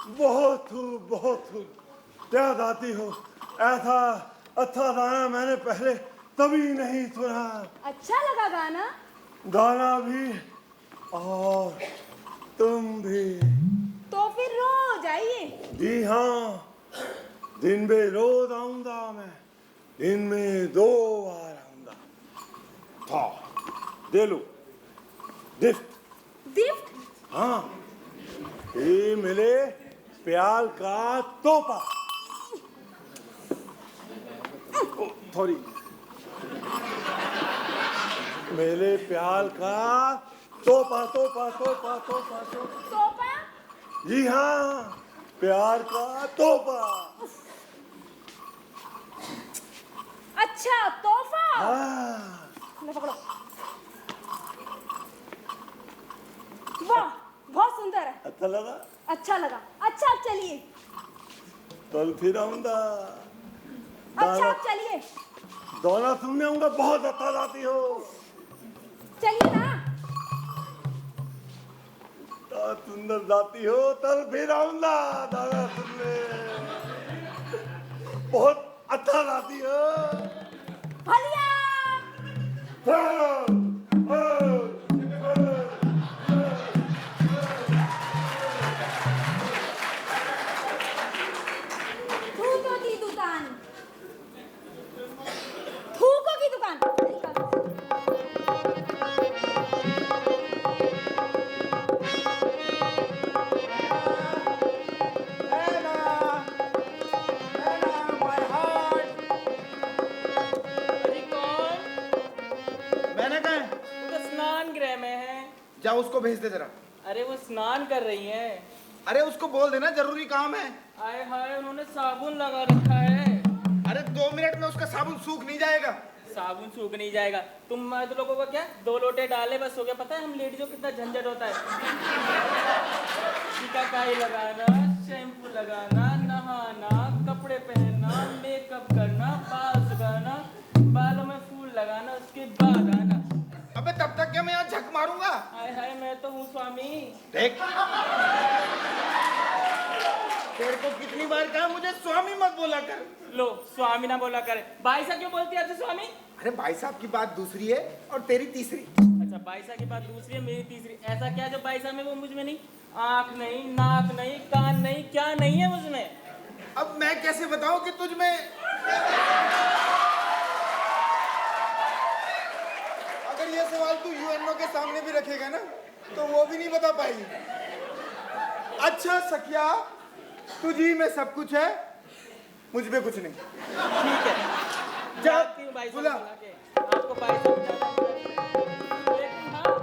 बहुत खूब क्या गाती हो। ऐसा अच्छा गाना मैंने पहले कभी नहीं सुना। अच्छा लगा गाना? गाना भी और तुम भी। तो फिर रोज आइए। जी हाँ, दिन में रोज आऊंगा मैं, दिन में 2 बार आऊंगा। था दे लो गिफ्ट। गिफ्ट? हाँ, ये मिले प्याल का तोहफा। थोड़ी मेरे प्याल का तोहफा। तोहफा? जी हाँ, प्यार का तोहफा। अच्छा तोहफा। हाँ। ले पकड़ो। वाह बहुत सुंदर है। अच्छा लगा? अच्छा लगा। अच्छा अब चलिए। कल फिर आऊंगा। अच्छा अब चलिए। गाना सुनने आऊंगा। बहुत अच्छा गाती हो। चलिए ना। सुंदर गाती हो, कल फिर आऊंगा गाना सुनने। बहुत अच्छा गाती हो। भलिया। हाँ, हाँ। थूको की दुकान। थूको की दुकान। मैंने कहा है? वो तो स्नान गृह में है। जाओ उसको भेज दे जरा। अरे वो स्नान कर रही है। अरे उसको बोल देना जरूरी काम है। आए हाय उन्होंने साबुन लगा रखा है। अरे 2 मिनट में उसका साबुन सूख नहीं जाएगा। साबुन सूख नहीं जाएगा। तुम मर्द लोगों को क्या 2 लोटे डाले बस हो गया। पता है हम लेडीजों कितना झंझट होता है। शिकाकाई लगाना, शैम्पू लगाना, नहाना, कपड़े पहनना, मेकअप करना, बाल सुखाना, बालों में फूल लगाना, उसके बाद आना। अबे तब तक क्या मैं यहाँ झक मारूंगा? आए हाय मैं तो हूँ स्वामी। देख, तेरे को कितनी बार कहा मुझे स्वामी मत बोला कर। लो स्वामी ना बोला करे। भाई साहब क्यों बोलती है आपसे स्वामी? अरे भाई साहब की बात दूसरी है और तेरी तीसरी। अच्छा भाई साहब की बात दूसरी है, मेरी तीसरी। ऐसा क्या जो भाई साहब में वो मुझ में नहीं? आँख नहीं, नाक नहीं, कान नहीं, क्या नहीं है मुझ में? अब मैं कैसे बताऊं कि तुझ में। अगर ये सवाल तू यूएनओ के सामने भी रखेगा ना तो वो भी नहीं बता पाएगी। अच्छा सखिया, तुझी में सब कुछ है, मुझ में कुछ नहीं। ठीक है जाती हूँ भाई साहब बुला। बुला के। आपको भाई साहब बुलाना। लेकिन हाँ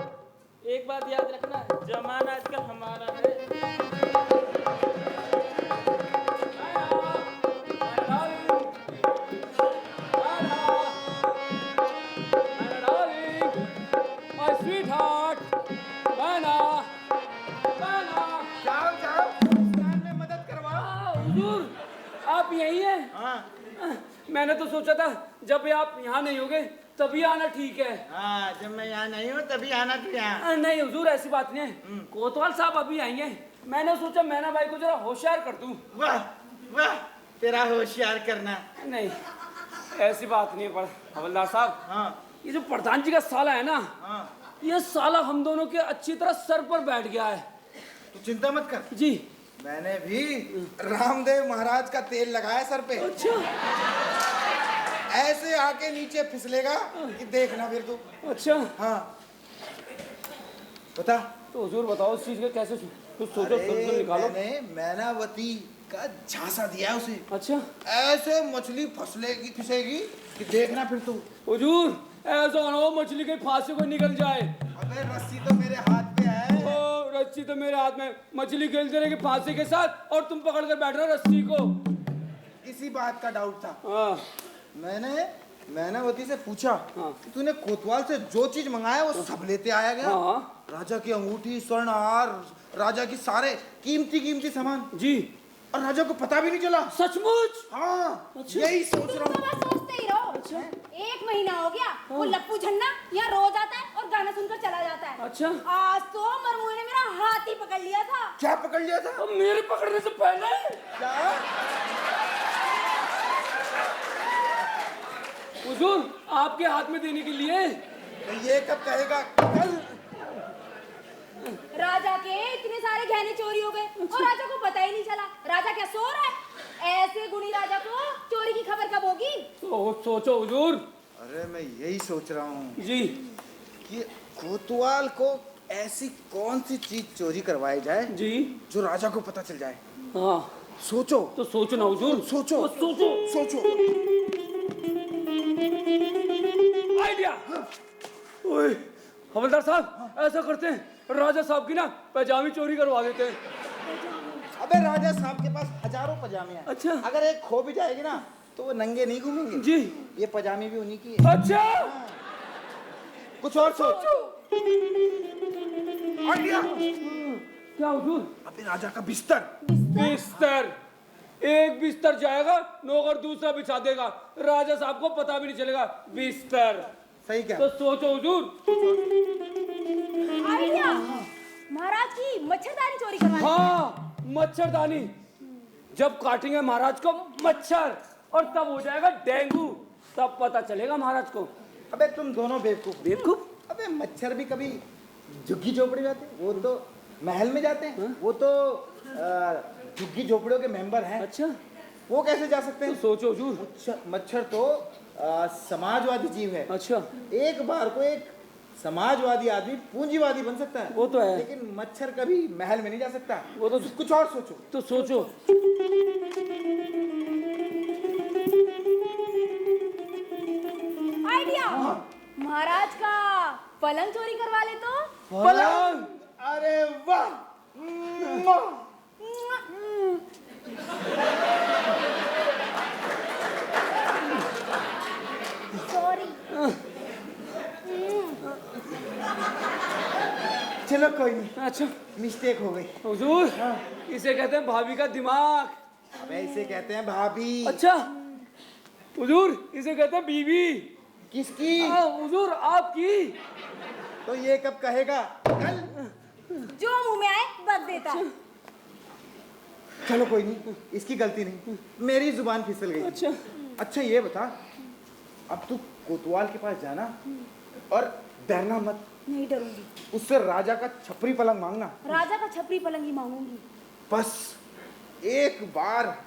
एक बात याद रखना, जमाना आजकल हमारा है। जाओ जाओ, स्नान में मदद करवा। हुजूर आप यही हैं? हाँ मैंने तो सोचा था जब आप यहाँ नहीं होगे तभी आना ठीक है। हाँ, जब मैं यहाँ नहीं हूँ तभी आना तू यहाँ। नहीं हुजूर ऐसी बात नहीं है। कोतवाल साहब अभी आएंगे, मैंने सोचा मैना भाई को जरा होशियार कर दूं। वाह वाह, तेरा होशियार करना। नहीं ऐसी बात नहीं है पर हवलदार साहब, हाँ ये जो प्रधान जी का साला है ना, हाँ, ये साला हम दोनों के अच्छी तरह सर पर बैठ गया है। तू चिंता मत कर। जी मैंने भी रामदेव महाराज का तेल लगाया सर पे। अच्छा ऐसे आके नीचे फिसलेगा कि देखना फिर तू। अच्छा। हाँ बता। तो हुजूर बताओ इस चीज का कैसे कुछ सोचो, अरे निकालो। मैंने मैनावती का झांसा दिया है उसे। अच्छा ऐसे मछली फिसेगी कि देखना फिर तू। हुजूर ऐसा ना हो मछली के फांसी को निकल जाए। अबे रस्सी तो मेरे हाथ पे है। ओ रस्सी तो मेरे हाथ में, मछली खेलते रहेगी फांसी के साथ और तुम पकड़ कर बैठ रहे हो रस्सी को। इसी बात का डाउट था। हाँ मैंने मैनावती से पूछा हाँ। कि तूने कोतवाल से जो चीज मंगाया वो सब लेते आया गया? हाँ राजा की अंगूठी, स्वर्ण हार, राजा की सारे कीमती सामान। जी। और राजा को पता भी नहीं चला। सचमुच? हाँ अच्छा। यही सोच रहा तुम तो हूँ। बस सोचते सुनते ही रहो। 1 महीना हो गया, वो लप्पू झन्ना यहाँ रोज आता है और गाना सुनकर चला जाता है। अच्छा। आज तो मरमुए ने मेरा हाथ ही पकड़ लिया था। क्या पकड़ लिया था? अब मेरे पकड़ने से पहले क्या? हुजूर, आपके हाथ में देने के लिए। ये कब कहेगा? कल। राजा के इतने सारे गहने चोरी हो गए और राजा को पता ही नहीं चला। राजा क्या सो रहा है? ऐसे गुणी राजा को चोरी की खबर कब होगी? तो सोचो हुजूर। अरे मैं यही सोच रहा हूँ जी। कि कोतवाल को ऐसी कौन सी चीज चोरी करवाई जाए जी। जो राजा को पता चल जाए। हाँ, सोचो। तो सोचो ना हुजूर। सोचो। तो सोचो। सोचो। आइडिया। ओए, हवलदार साहब, ऐसा करते हैं, राजा साहब की ना पैजामी चोरी करवा देते हैं। अबे राजा साहब के पास हजारों पजामे हैं। अच्छा। अगर एक खो भी जाएगी ना तो वो नंगे नहीं घूमेंगे। जी। ये पजामी भी उन्हीं की है। अच्छा। कुछ और सोचो। आइडिया। क्या हुजूर? अबे राजा का बिस्तर। बिस्तर। एक बिस्तर जाएगा, नौकर दूसरा बिछा देगा, राजा साहब को पता भी नहीं चलेगा। बिस्तर। सही क्या? तो सोचो हुजूर। आइडिया, महाराज की मच्छरदानी चोरी करवानी। हाँ, मच्छरदानी। जब काटेंगे महाराज को मच्छर और तब हो जाएगा डेंगू, तब पता चलेगा महाराज को। अबे तुम दोनों बेवकूफ। बेवकूफ? अबे मच्छर भी कभी झुग्गी झोपड़ी में जाते हैं, वो तो महल में जाते हैं। हाँ? वो तो झुग्गी झोपड़ियों के मेंबर हैं। अच्छा। वो कैसे जा सकते तो हैं? सोचो हुजूर। मच्छर तो समाजवादी जीव है। अच्छा। एक बार को एक समाजवादी आदमी पूंजीवादी बन सकता है। वो तो है। लेकिन मच्छर कभी महल में नहीं जा सकता। वो तो कुछ और सोचो। तो सोचो। आइडिया, महाराज का पलंग चोरी करवा ले तो। पलंग। अरे वाह। सॉरी। चलो कोई नहीं, अच्छा मिस्टेक हो गई। हुजूर, इसे कहते हैं भाभी का दिमाग। अबे इसे कहते हैं भाभी। अच्छा हुजूर, इसे कहते हैं बीवी। किसकी? हुजूर, आपकी। तो ये कब कहेगा? कल। जो मुंह में आए बक देता है। चलो कोई नहीं, इसकी गलती नहीं, मेरी जुबान फिसल गई। अच्छा। अच्छा ये बता, अब तू कोतवाल के पास जाना और डरना मत। नहीं डरूंगी। उससे राजा का छपरी पलंग मांगना। राजा का छपरी पलंग ही मांगूंगी। बस एक बार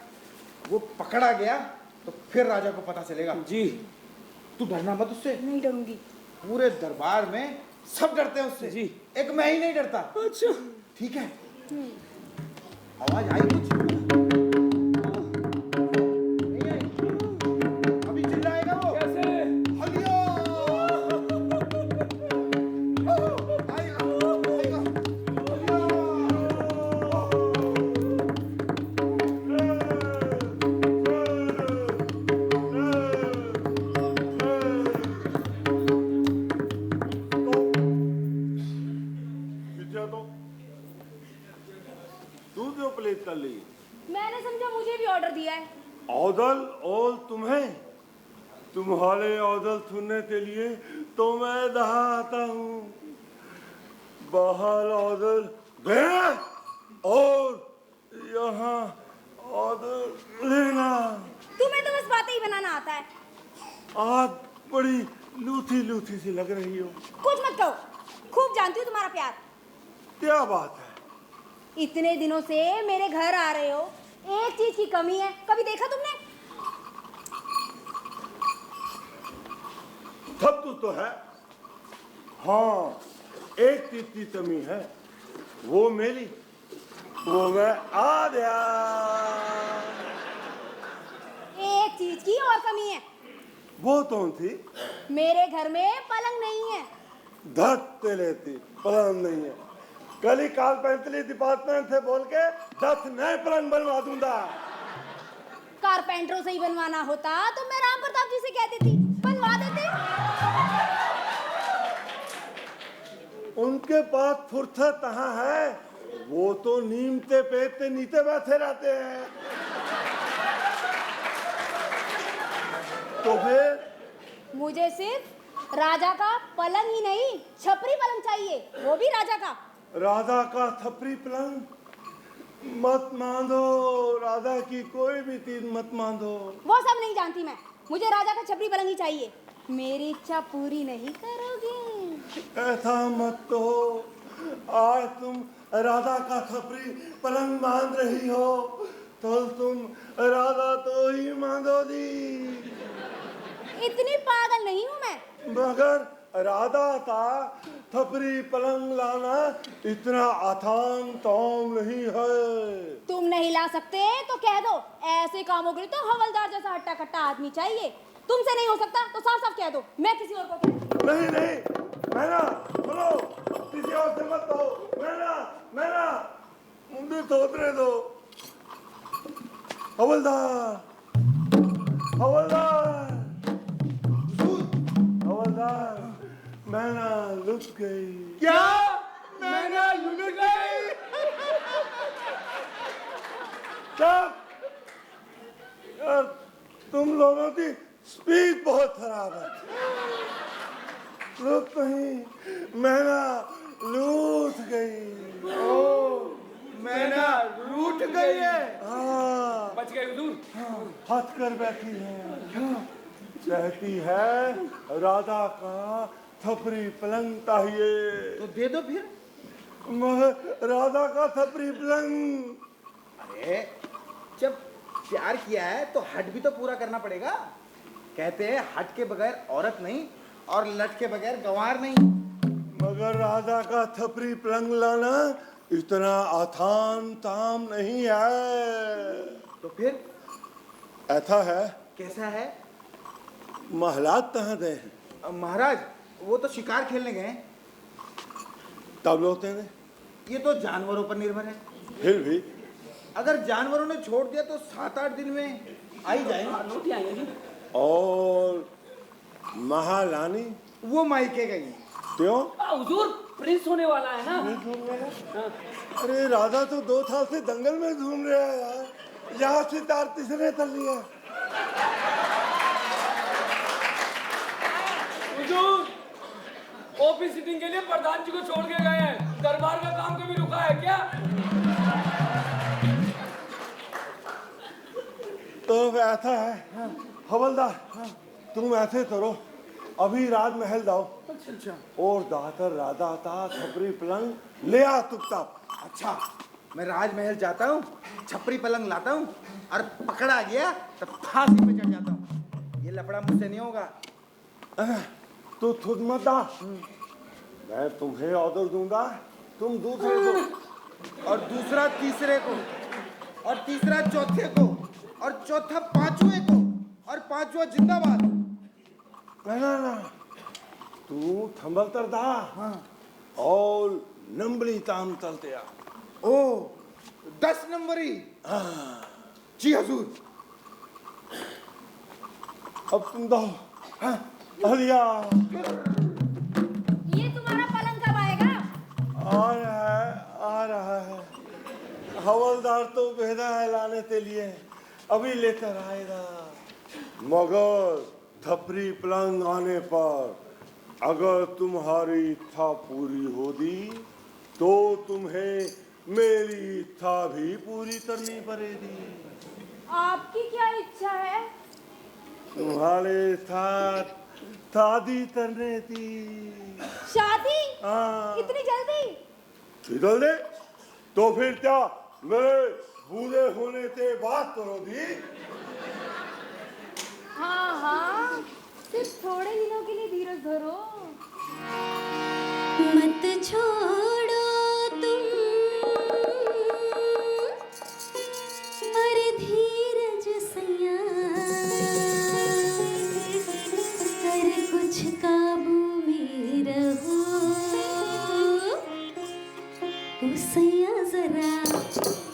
वो पकड़ा गया तो फिर राजा को पता चलेगा। जी। तू डरना मत उससे। नहीं डरूंगी। पूरे दरबार में सब डरते हैं उससे। जी। एक मैं ही नहीं डरता। अच्छा। ठीक है। आवाज आई कुछ? नहीं आई? अभी चिल्लाएगा वो। कैसे? हलियो। आएगा, आएगा। तू जो प्लेट कर ली। मैंने समझा मुझे भी ऑर्डर दिया है। औदल और तुम्हें, तुम्हारे औदल सुनने के लिए तो मैं दहा आता हूँ। बाहर औदल दे और यहाँ औदल लेना। तुम्हें तो बस बातें ही बनाना आता है। आज बड़ी लूथी लूथी सी लग रही हो। कुछ मत कहो, खूब जानती हूँ तुम्हारा प्यार। क्या बात है? इतने दिनों से मेरे घर आ रहे हो, एक चीज की कमी है, कभी देखा तुमने? सब तो है। हाँ, एक चीज की कमी है, वो मेरी, वो मैं आ गया। एक चीज की और कमी है। वो कौन थी? मेरे घर में पलंग नहीं है। धत्ते लेती पलंग नहीं है। कल ही कारपेंटरी डिपार्टमेंट से बोल के 10 नए पलंग बनवा दूंगा। कारपेंटरों से ही बनवाना होता तो मैं राम प्रताप जी से कहती थी, बनवा देते। उनके पास फुर्सत कहाँ है? वो तो नीम के पेड़ के नीचे बैठे रहते हैं। तो फिर मुझे सिर्फ राजा का पलंग ही नहीं, छपरी पलंग चाहिए, वो भी राजा का। राधा का थपरी पलंग मत मांगो, राधा की कोई भी चीज मत मांगो। वो सब नहीं जानती मैं, मुझे राजा का छपरी पलंग ही चाहिए। मेरी इच्छा पूरी नहीं करोगे? ऐसा मत तो, आज तुम राधा का थपरी पलंग मांग रही हो तो तुम राधा तो ही मांगोगी। इतनी पागल नहीं हूँ मैं। मगर राधा का थपरी पलंग लाना इतना आसान काम नहीं है। तुम नहीं ला सकते तो कह दो, ऐसे कामों के लिए तो हवलदार जैसा हट्टा कट्टा आदमी चाहिए। तुमसे नहीं हो सकता तो साफ साफ कह दो, मैं किसी और को कह दूं। नहीं नहीं, मैना बोलो, किसी और से मत कहो। मैना मुंडी तोड़ने दो। हवलदार हवलदार हवलदार, मैना लुट गई। क्या मैंने लुट गई? क्या यार, तुम लोगों की स्पीड बहुत खराब है। रुक कहीं, मैना लूट गई। मैना रूठ गई है। हाँ, बच गए हुजूर। हंस कर बैठी है। कहती है राधा का थपरी पलंग चाहिए। तो दे दो फिर। मगर राधा का थपरी पलंग, अरे जब प्यार किया है तो हट भी तो पूरा करना पड़ेगा। कहते हैं हट के बगैर औरत नहीं और लट के बगैर गंवार नहीं। मगर राधा का थपरी पलंग लाना इतना आसान काम नहीं है। तो फिर ऐसा है, कैसा है? महलात कहाँ गए हैं? महाराज वो तो शिकार खेलने गए हैं। तब लोते ने, ये तो जानवरों पर निर्भर है। फिर भी अगर जानवरों ने छोड़ दिया तो 7-8 दिन में आ ही जाएंगे। नोटी आएंगे जी। और महारानी वो मायके गई। क्यों? हुजूर प्रिंस होने वाला है ना। अरे राधा तो 2 साल से दंगल में घूम रहा है यार, यहाँ से 4 तीसरे कर लिया। हुजूर ऑफिस सिटिंग के लिए प्रधान जी को छोड़ के गए हैं, दरबार का काम कभी रुका है क्या? तो ऐसा है हवलदार, तुम ऐसे करो, अभी राजमहल जाओ और दातर राधा का थपरी पलंग ले आ चुपचाप। अच्छा मैं राजमहल जाता हूँ, छपरी पलंग लाता हूँ और पकड़ा गया तो फांसी पे चढ़ जाता हूँ। ये लफड़ा मुझसे नहीं होगा। तू खुद मत दा, मैं तुम्हें ऑर्डर दूंगा, तुम दूसरे को और दूसरा तीसरे को और तीसरा चौथे को और चौथा पांचवें को और पांचवा जिंदाबाद। ना तू थंबल तर दा। हाँ। और नंबली ताम चलते आ। ओ 10 नंबरी। हाँ। जी हजूर। अब तुम दो। हाँ। अलिया ये तुम्हारा पलंग कब आएगा? आ रहा है। हवलदार तो भेजा है लाने के लिए, अभी लेकर आएगा। मगर थपरी पलंग आने पर अगर तुम्हारी इच्छा पूरी होगी तो तुम्हें मेरी इच्छा भी पूरी करनी पड़ेगी। आपकी क्या इच्छा है? तुम्हारे साथ शादी करने की। शादी? हाँ। इतनी जल्दी? इधर दे, तो फिर क्या मेरे बूढ़े होने से बात करोगी? हाँ सिर्फ थोड़े दिनों के लिए धीरज धरो। मत छोड़ो तुम अरे धीरज सैया, अरे कुछ काबू में रहो। ओ सैया जरा,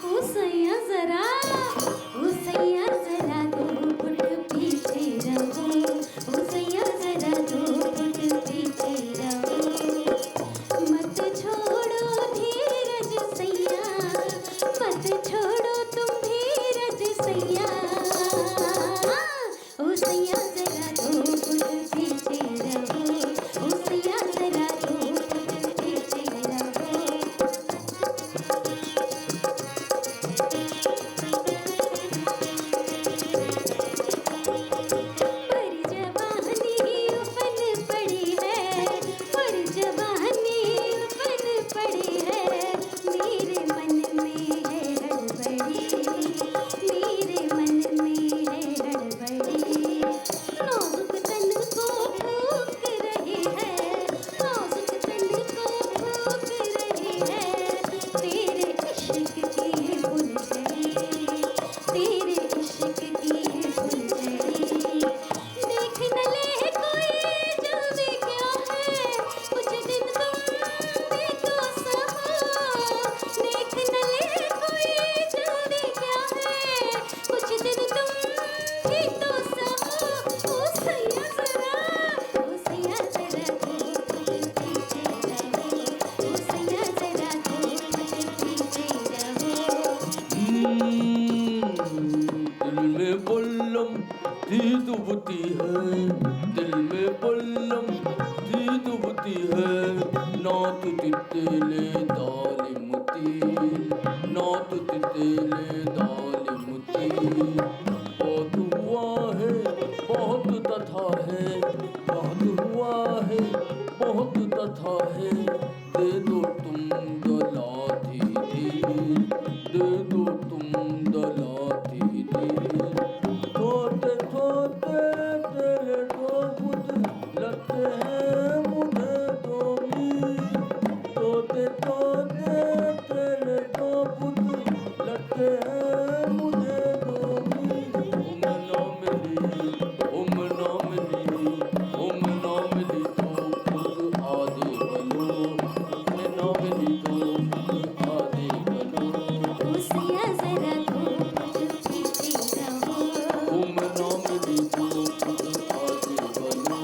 ओ सैया जरा, ओ सैया जरा 2 फुट पीछे रहो। ओ सैया जरा 2 फुट पीछे रहो। मत छोड़ो धीरज सैया, मत छोड़ो तुम धीरज सैया। ओ सैया जरा थी डूबती है दिल में बल्लम थी डूबती है नात तितेले दाल मुती नात तितेले दाल मुती बहुत हुआ है बहुत तथा है बहुत हुआ है बहुत तथा है दे दो तुम दलाती दी दे दो तुम दलाती दी थोते थोते तेरे दो बुत लगते हैं मुझे दो थोते थोते तेरे दो बुत लगते हैं मुझे दो उम ना मिली तो खुद आधे बनो उम ना मिली तो खुद आधे बनो उसिया जरा तो कुछ पीछे रहो उम ना मिली तो खुद आधे बनो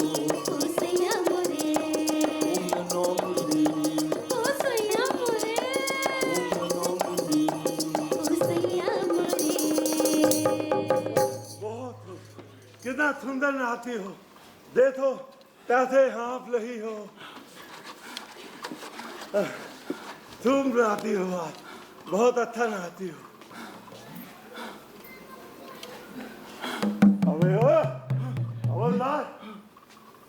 उसिया मोरे उम ना मिली उसिया मोरे उम ना मिली उसिया मोरे बहुत कितना सुंदर नहाती हो, देखो कैसे हाँफ रही हो। तुम नहाती हो आज, बहुत अच्छा नहाती हो। अबे ओ हवलदार,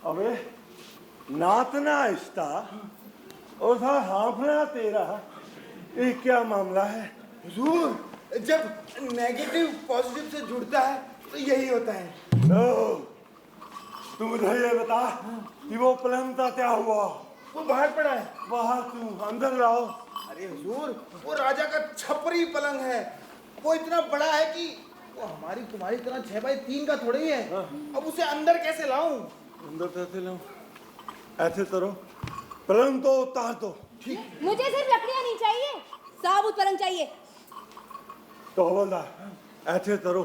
अबे नाचना इसका और था हाँफना तेरा, ये क्या मामला है? हुजूर, जब नेगेटिव पॉजिटिव से जुड़ता है तो यही होता है। ओ, तू मुझे ये बता कि वो पलंग का क्या हुआ? वो बाहर पड़ा है। बाहर तू अंदर लाओ। अरे हुजूर, वो राजा का छपरी पलंग है। वो इतना बड़ा है कि वो हमारी तुम्हारी तरह 6x3 का थोड़ा ही है। अब उसे अंदर कैसे लाऊं? अंदर कैसे लाऊं? ऐसे करो, पलंग तो उतार दो। मुझे सिर्फ लकड़ियां नहीं चाहिए, साबुत पलंग चाहिए। तो हवलदार ऐसे करो,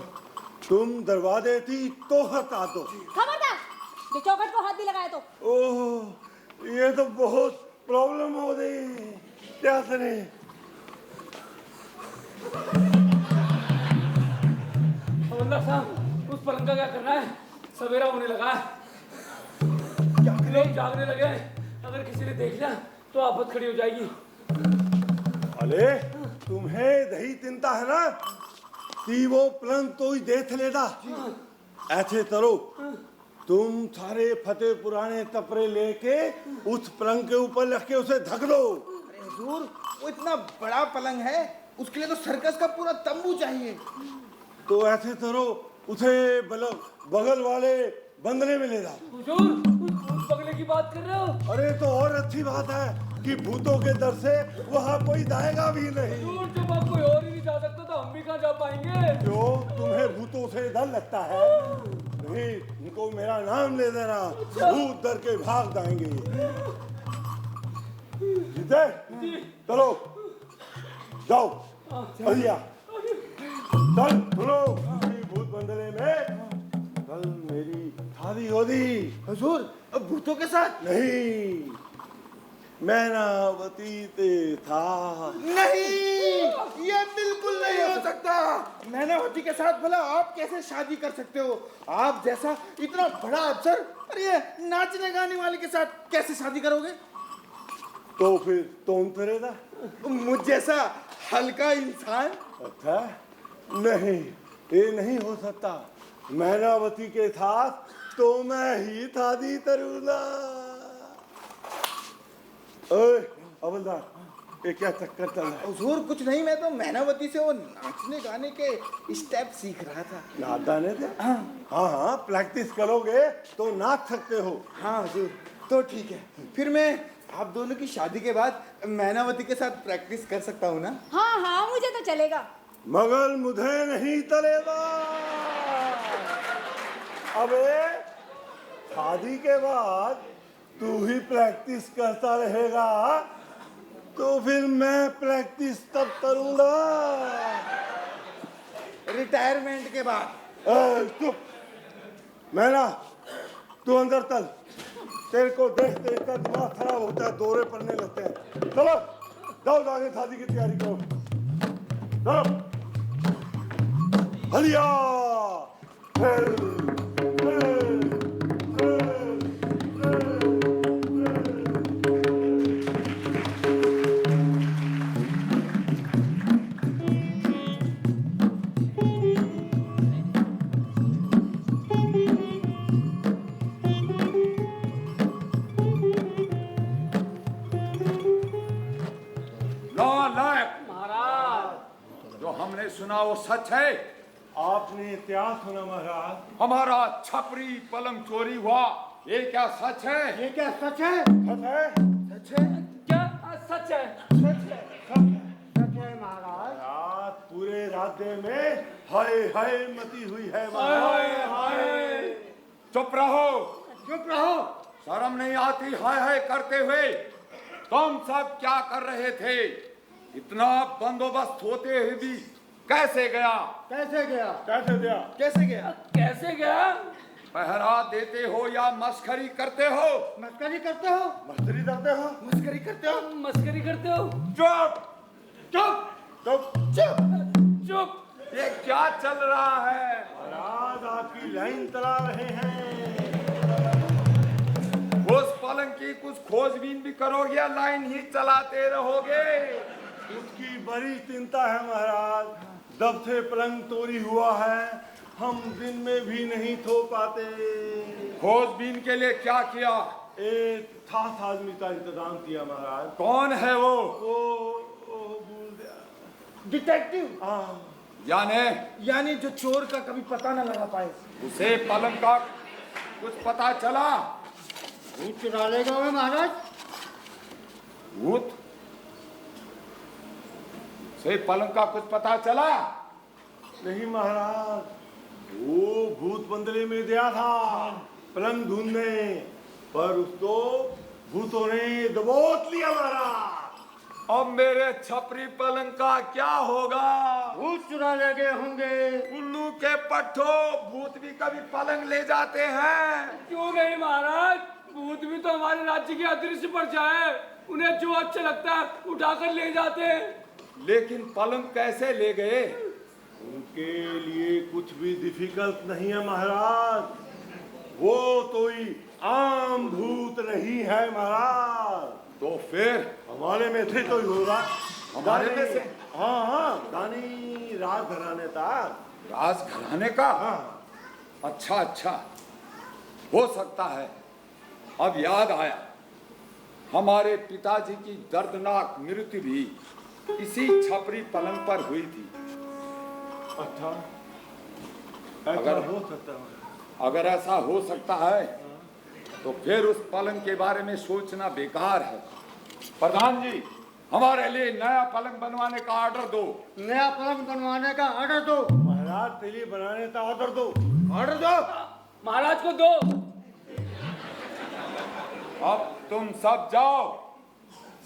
तुम दरवाजे थी तो हटा दो। खबरदार, जो चौखट को हाथ भी लगाए तो। ओह, ये तो बहुत प्रॉब्लम हो गई। क्या करें? हवलदार साहब, उस पलंग का क्या करना है? सवेरा होने लगा है, लोग जागने लगे हैं। अगर किसी ने देख लिया तो आफत खड़ी हो जाएगी। अरे तुम्हें दही चिंता है ना कि वो पलंग तो ही देख लेगा। ऐसे करो, तुम सारे फटे पुराने कपड़े लेके उस पलंग के ऊपर रख के उसे ढक दो। अरे हुजूर, वो इतना बड़ा पलंग है, उसके लिए तो सर्कस का पूरा तंबू चाहिए। तो ऐसे करो, उसे बगल वाले बंगले में ले जाओ। हुजूर, उस बगले की बात कर रहे हो? अरे तो और अच्छी बात है कि भूतों के डर से वहाँ कोई जाएगा भी नहीं। हुजूर, जब आप कोई और ही नहीं जा सकता तो हम भी कहाँ जा पाएंगे? क्यों, तुम्हें भूतों से डर लगता है? नहीं, उनको मेरा नाम ले देना, भूत डर के भाग जाएंगे। जीते, चलो जाओ, भैया चल सुनो, भूत बंगले में कल मेरी शादी होगी। हुजूर, अब भूतों के साथ? नहीं, मैनावती ते था। नहीं, ये बिल्कुल नहीं हो सकता। मैनावती के साथ भला आप कैसे शादी कर सकते हो? आप जैसा इतना बड़ा अफसर, अरे ये नाचने गाने वाले के साथ कैसे शादी करोगे? तो फिर तुम करेगा? मुझ जैसा हल्का इंसान? अच्छा, नहीं, ये नहीं हो सकता। मैनावती के साथ तो मैं ही शादी करूंगा। ओए हवलदार, ये क्या चक्कर चल रहा है? हुजूर कुछ नहीं, मैं तो मैनावती से वो नाचने गाने के स्टेप सीख रहा था। नाच गाने थे? हाँ, प्रैक्टिस करोगे तो नाच सकते हो। हाँ हुजूर, तो ठीक है, फिर मैं आप दोनों की शादी के बाद मैनावती के साथ प्रैक्टिस कर सकता हूँ ना? हाँ हाँ, मुझे तो चलेगा। मगर मुझे नहीं चलेगा। अबे शादी के बाद तू ही प्रैक्टिस करता रहेगा तो फिर मैं प्रैक्टिस तब करूंगा। रिटायरमेंट के बाद। चुप, मैना तू अंदर चल। तेरे को देख देख कर दिमाग खराब होता है, दौरे पड़ने लगते हैं। चलो जाओ, जाके शादी की तैयारी करो। चलो हलिया, फिर वो सच है? आपने इतिहास सुना महाराज? हमारा छपरी पलंग चोरी हुआ, ये क्या सच है? ये क्या सच है? सच है? सच है? क्या सच है? सच है? सच है महाराज। रात पूरे राज्य में हाय हाय मती हुई है हाय महाराज। हाय। चुप रहो, चुप रहो। शर्म नहीं आती हाय हाय करते हुए? तुम सब क्या कर रहे थे? इतना बंदोबस्त होते हुए भी कैसे गया? कैसे गया? कैसे दिया? कैसे गया? कैसे गया? पहरा देते हो या मस्खरी करते हो? मस्करी करते हो? मस्ती करते हो? मस्करी करते हो? मस्करी करते हो? चुप चुप चुप। चुप। चुप। ये क्या चल रहा है? महाराज आपकी लाइन चला रहे हैं। उस पलंग की कुछ खोजबीन भी करोगे या लाइन ही चलाते रहोगे? उसकी बड़ी चिंता है महाराज। जब से पलंग चोरी हुआ है हम दिन में भी नहीं सो पाते। खोजबीन के लिए क्या किया? एक खास आदमी का इंतजाम किया महाराज। कौन है वो? वो भूल गया। डिटेक्टिव। हाँ, यानी जो चोर का कभी पता न लगा पाए। उसे पलंग का कुछ पता चला? भूत चुरा लेगा वो महाराज। भूत से पलंग का कुछ पता चला? नहीं महाराज, वो भूत बंदले में गया था पलंग ढूंढने, पर उसको भूतों ने दबोच लिया महाराज। अब मेरे छपरी पलंग का क्या होगा? भूत चुरा ले गए होंगे। उल्लू के पट्टो, भूत भी कभी पलंग ले जाते हैं। क्यों नहीं महाराज, भूत भी तो हमारे राज्य की अदृश्य प्रजा है, उन्हें जो अच्छा लगता है उठाकर ले जाते हैं। लेकिन पलंग कैसे ले गए? उनके लिए कुछ भी डिफिकल्ट नहीं है महाराज। वो कोई आम भूत नहीं है महाराज। तो फिर हमारे में थे तो ही होगा। हमारे में से? हाँ हाँ, दानी राज घराने था। राज घराने का? हाँ। अच्छा अच्छा, हो सकता है। अब याद आया, हमारे पिताजी की दर्दनाक मृत्यु भी इसी छपरी पलंग पर हुई थी। अच्छा, अगर हो सकता है। अगर ऐसा हो सकता है तो फिर उस पलंग के बारे में सोचना बेकार है। प्रधान जी, हमारे लिए नया पलंग बनवाने का ऑर्डर दो। नया पलंग बनवाने का ऑर्डर दो। महाराज के लिए बनाने का ऑर्डर दो। ऑर्डर दो। महाराज को दो। अब तुम सब जाओ,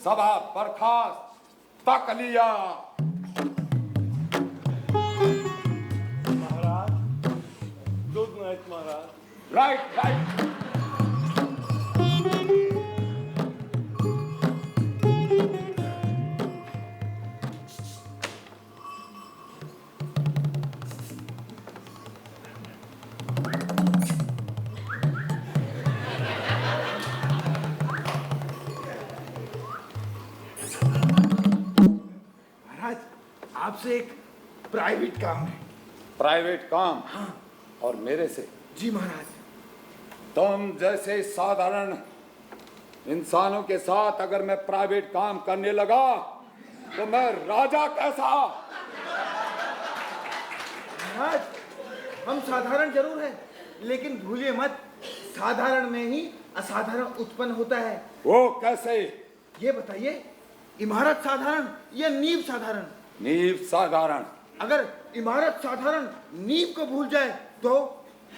सभा बर्खास्त। तक लिया। महाराज, गुड नाइट महाराज। Right right. आपसे एक प्राइवेट काम है। प्राइवेट काम? हाँ। और मेरे से? जी महाराज। तुम जैसे साधारण इंसानों के साथ अगर मैं प्राइवेट काम करने लगा तो मैं राजा कैसा? महाराज, हम साधारण जरूर हैं, लेकिन भूलिए मत, साधारण में ही असाधारण उत्पन्न होता है। वो कैसे? ये बताइए, इमारत साधारण या नींव साधारण? नींव साधारण। अगर इमारत साधारण नींव को भूल जाए तो?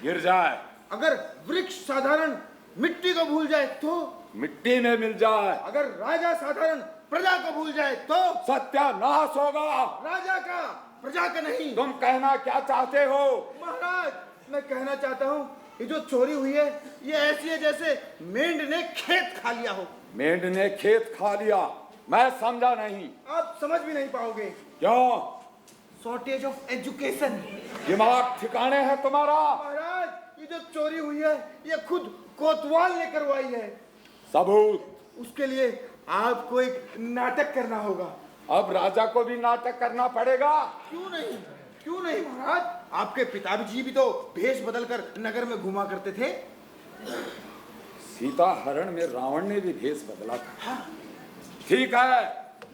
गिर जाए। अगर वृक्ष साधारण मिट्टी को भूल जाए तो? मिट्टी में मिल जाए। अगर राजा साधारण प्रजा को भूल जाए तो? सत्यानाश होगा। राजा का, प्रजा का नहीं। तुम कहना क्या चाहते हो? महाराज, मैं कहना चाहता हूँ, ये जो चोरी हुई है ये ऐसी है जैसे मेंढ ने खेत खा लिया हो। मेंढ ने खेत खा लिया? मैं समझा नहीं। आप समझ भी नहीं पाओगे। क्यों? Shortage of education. दिमाग ठिकाने है तुम्हारा? महाराज, ये जो चोरी हुई है ये खुद कोतवाल ने करवाई है। सबूत? उसके लिए आपको एक नाटक करना होगा। अब राजा को भी नाटक करना पड़ेगा? क्यों नहीं, क्यों नहीं महाराज, आपके पिताजी भी तो भेष बदलकर नगर में घुमा करते थे। सीता हरण में रावण ने भी भेष बदला था। हाँ। ठीक है,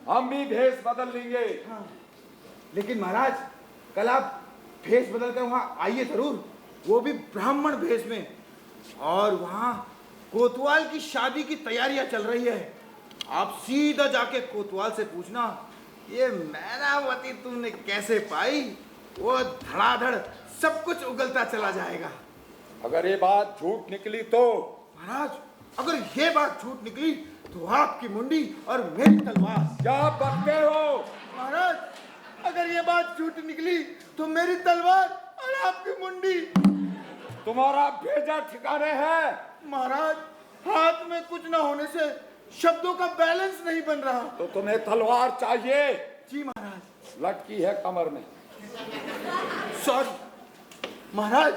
हम भी भेष बदल लेंगे। हाँ। लेकिन महाराज, कल आप भेष बदल कर वहाँ आइए जरूर, वो भी ब्राह्मण भेष में। और वहाँ कोतवाल की शादी की तैयारियां चल रही है। आप सीधा जाके कोतवाल से पूछना, ये मैनावती तुमने कैसे पाई? वो धड़ाधड़ सब कुछ उगलता चला जाएगा। अगर ये बात झूठ निकली तो? महाराज, अगर ये बात झूठ निकली तो आपकी मुंडी और मेरी तलवार। क्या बकते हो? महाराज, अगर ये बात झूठ निकली तो मेरी तलवार और आपकी मुंडी। तुम्हारा भेजा ठिकाने है? महाराज, हाथ में कुछ ना होने से शब्दों का बैलेंस नहीं बन रहा। तो तुम्हें तलवार चाहिए? जी महाराज। लटकी है कमर में। सॉरी महाराज,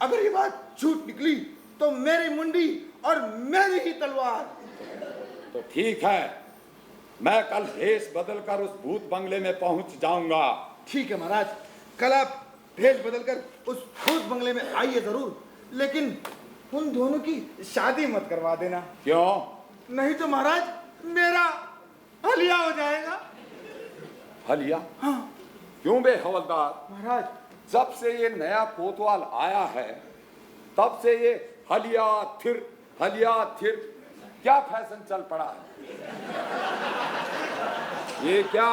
अगर ये बात झूठ निकली तो मेरी मुंडी और मेरी ही तलवार। तो ठीक है, मैं कल भेष बदलकर उस भूत बंगले में पहुंच जाऊंगा। ठीक है महाराज, कल आप भेष बदलकर उस भूत बंगले में आइए जरूर, लेकिन उन दोनों की शादी मत करवा देना। क्यों? नहीं तो महाराज मेरा हलिया हो जाएगा। हलिया? हाँ क्यों बे हवलदार? महाराज, जब से ये नया कोतवाल आया है तब से ये हलिया थिर क्या फैशन चल पड़ा है? ये क्या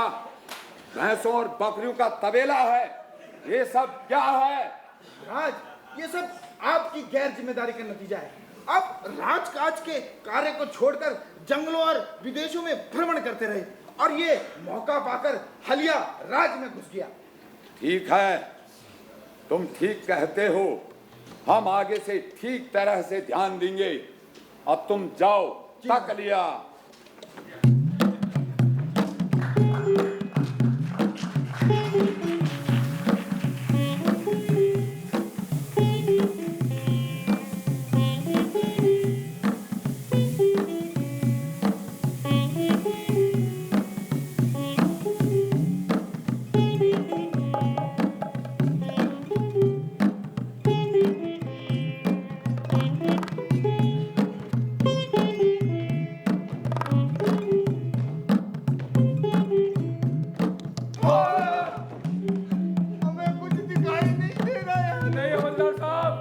भैंसों और बकरियों का तबेला है? ये सब क्या है? महाराज, ये सब आपकी गैर जिम्मेदारी का नतीजा है। आप राजकाज के कार्य को छोड़कर जंगलों और विदेशों में भ्रमण करते रहे और ये मौका पाकर हलिया राज में घुस गया। ठीक है, तुम ठीक कहते हो। हम आगे से ठीक तरह से ध्यान देंगे। अब तुम जाओ, तक लिया। हमें कुछ दिखाई नहीं दे रहा है। नहीं हवलदार साहब।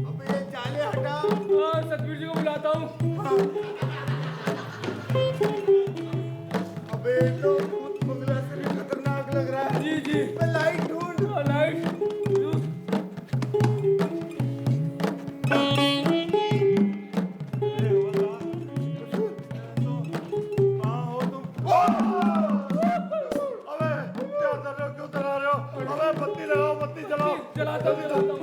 अब ये चाले हटा। हाँ, सतवीर जी को बुलाता हूँ। अबे तो भूत बंगला से भी खतरनाक लग रहा है। जी जी। मैं लाइट ढूंढ। लाइट। अबे क्या कर रहे हो, क्यों चला रहे हो? अबे बत्ती लगाओ, बत्ती जलाओ। जलाता हूँ, जलाता हूँ।